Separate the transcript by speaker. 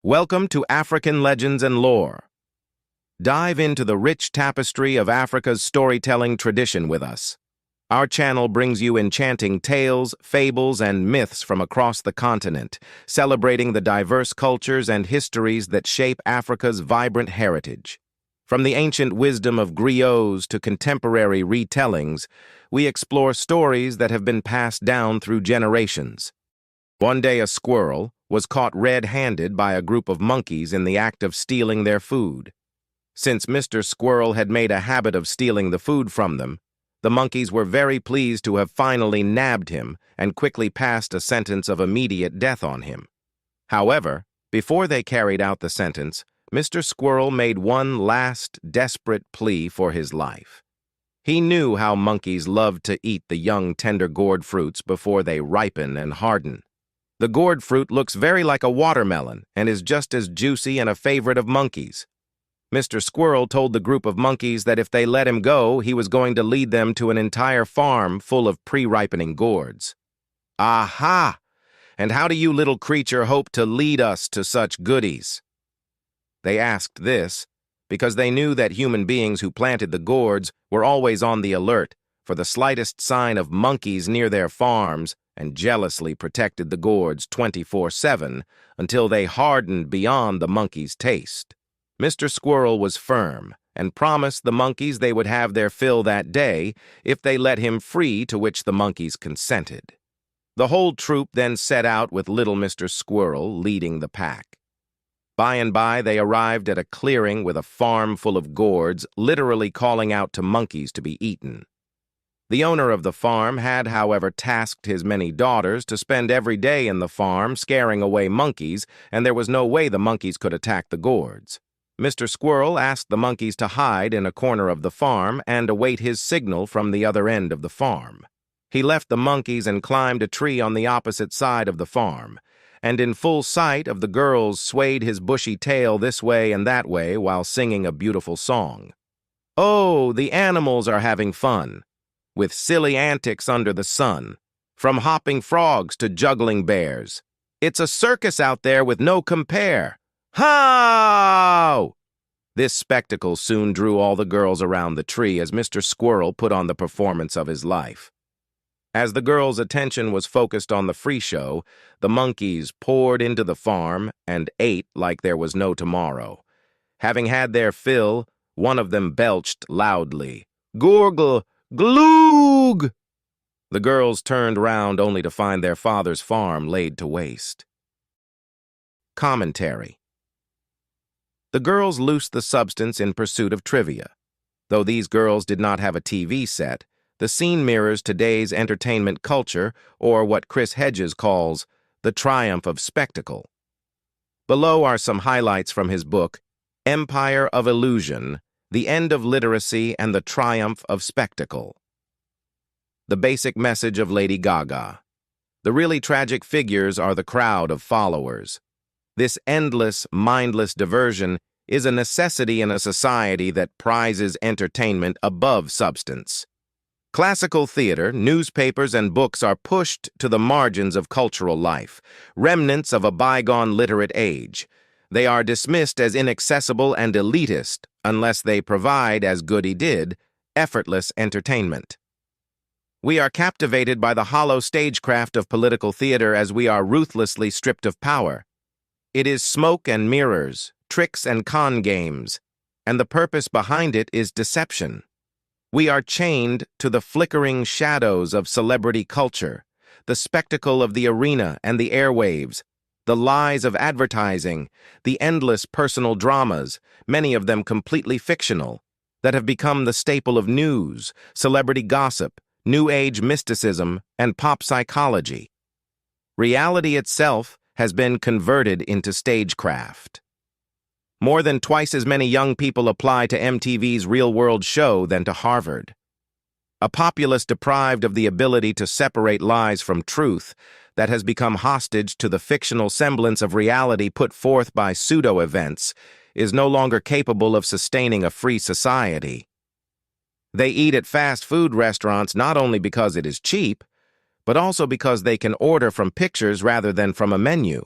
Speaker 1: Welcome to African Legends and Lore. Dive into the rich tapestry of Africa's storytelling tradition with us. Our channel brings you enchanting tales, fables, and myths from across the continent, celebrating the diverse cultures and histories that shape Africa's vibrant heritage. From the ancient wisdom of griots to contemporary retellings, we explore stories that have been passed down through generations. One day a squirrel was caught red-handed by a group of monkeys in the act of stealing their food. Since Mr. Squirrel had made a habit of stealing the food from them, the monkeys were very pleased to have finally nabbed him and quickly passed a sentence of immediate death on him. However, before they carried out the sentence, Mr. Squirrel made one last desperate plea for his life. He knew how monkeys loved to eat the young tender gourd fruits before they ripen and harden. The gourd fruit looks very like a watermelon and is just as juicy and a favorite of monkeys. Mr. Squirrel told the group of monkeys that if they let him go, he was going to lead them to an entire farm full of pre-ripening gourds. Aha! And how do you little creature hope to lead us to such goodies? They asked this because they knew that human beings who planted the gourds were always on the alert for the slightest sign of monkeys near their farms and jealously protected the gourds 24/7 until they hardened beyond the monkeys' taste. Mr. Squirrel was firm and promised the monkeys they would have their fill that day if they let him free, to which the monkeys consented. The whole troop then set out with little Mr. Squirrel leading the pack. By and by they arrived at a clearing with a farm full of gourds, literally calling out to monkeys to be eaten. The owner of the farm had, however, tasked his many daughters to spend every day in the farm scaring away monkeys, and there was no way the monkeys could attack the gourds. Mr. Squirrel asked the monkeys to hide in a corner of the farm and await his signal from the other end of the farm. He left the monkeys and climbed a tree on the opposite side of the farm, and in full sight of the girls swayed his bushy tail this way and that way while singing a beautiful song. Oh, the animals are having fun, with silly antics under the sun, from hopping frogs to juggling bears. It's a circus out there with no compare. How! This spectacle soon drew all the girls around the tree as Mr. Squirrel put on the performance of his life. As the girls' attention was focused on the free show, the monkeys poured into the farm and ate like there was no tomorrow. Having had their fill, one of them belched loudly, "Gurgle! Gloog!" The girls turned round only to find their father's farm laid to waste. Commentary. The girls loosed the substance in pursuit of trivia. Though these girls did not have a TV set, the scene mirrors today's entertainment culture, or what Chris Hedges calls the triumph of spectacle. Below are some highlights from his book, Empire of Illusion: The End of Literacy and the Triumph of Spectacle. The basic message of Lady Gaga. The really tragic figures are the crowd of followers. This endless, mindless diversion is a necessity in a society that prizes entertainment above substance. Classical theater, newspapers, and books are pushed to the margins of cultural life, remnants of a bygone literate age. They are dismissed as inaccessible and elitist unless they provide, as Goody did, effortless entertainment. We are captivated by the hollow stagecraft of political theater as we are ruthlessly stripped of power. It is smoke and mirrors, tricks and con games, and the purpose behind it is deception. We are chained to the flickering shadows of celebrity culture, the spectacle of the arena and the airwaves, the lies of advertising, the endless personal dramas, many of them completely fictional, that have become the staple of news, celebrity gossip, New Age mysticism, and pop psychology. Reality itself has been converted into stagecraft. More than twice as many young people apply to MTV's Real World show than to Harvard. A populace deprived of the ability to separate lies from truth that has become hostage to the fictional semblance of reality put forth by pseudo-events is no longer capable of sustaining a free society. They eat at fast food restaurants not only because it is cheap, but also because they can order from pictures rather than from a menu.